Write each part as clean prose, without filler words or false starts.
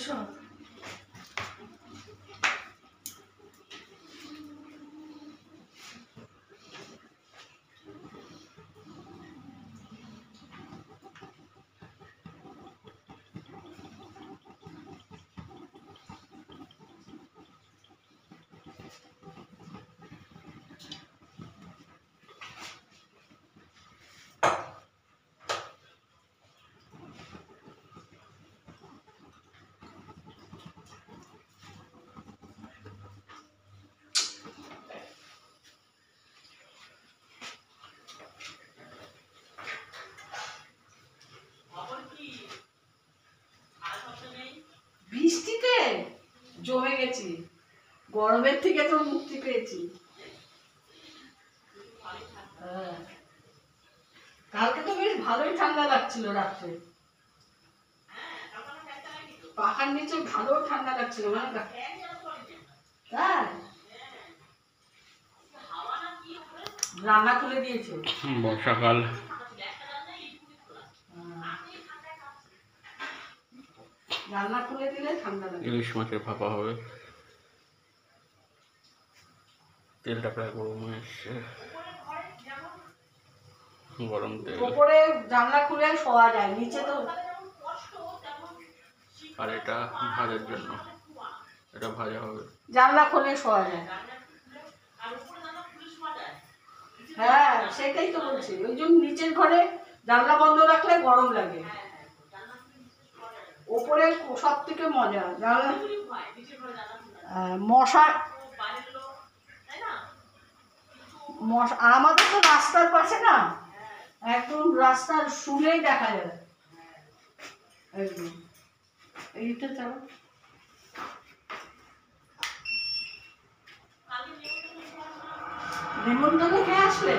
এসো। বৃষ্টিতে জমে গেছি, গরমের থেকে তো মুক্তি পেয়েছি। কালকে তো বেশ ভালোই ঠান্ডা লাগছিল রাত্রে, পাখার নিচে ভালো ঠান্ডা লাগছিল। তাই রান্না খুলে দিয়েছো? বর্ষাকাল, রান্না খুলে দিলে ঠান্ডা লাগে। ইলিশ মাছের ভাপা হবে। তেলটা প্রায় গরম হয়ে এসছে, গরম তেল। উপরে জানলা খুলে শোয়া যায়, নিচে তো। আর এটা ভাজার জন্য, এটা ভাজা হবে। জানলা খুলে শোয়া যায়। হ্যাঁ সেটাই তো বলছি, ওই জন্য নিচের ঘরে জানলা বন্ধ রাখলে গরম লাগে। ওপরে সব থেকে মজা জানলা। মশা, আমাদের তো রাস্তার পাশে না, একদম রাস্তার শুনেই দেখা যায় একদম। এইটা চলো, নিমন্ত্রণ খেয়ে আসলে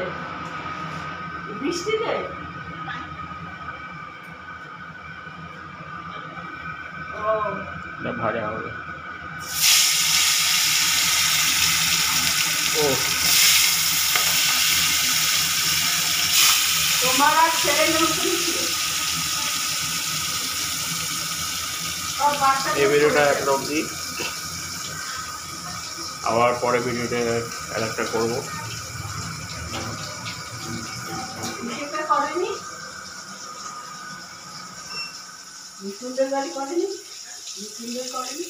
বৃষ্টিতে। ভাজা হবে। ও তোমার আর ছেলে নিমন্ত্রণ ছিল? এই ভিডিওটা একটা অবধি, আবার পরে ভিডিওতে একটা করবো। করেনি মৃত্যুঞ্জয় গাড়ি করেনি, মৃত্যুঞ্জয় করেনি।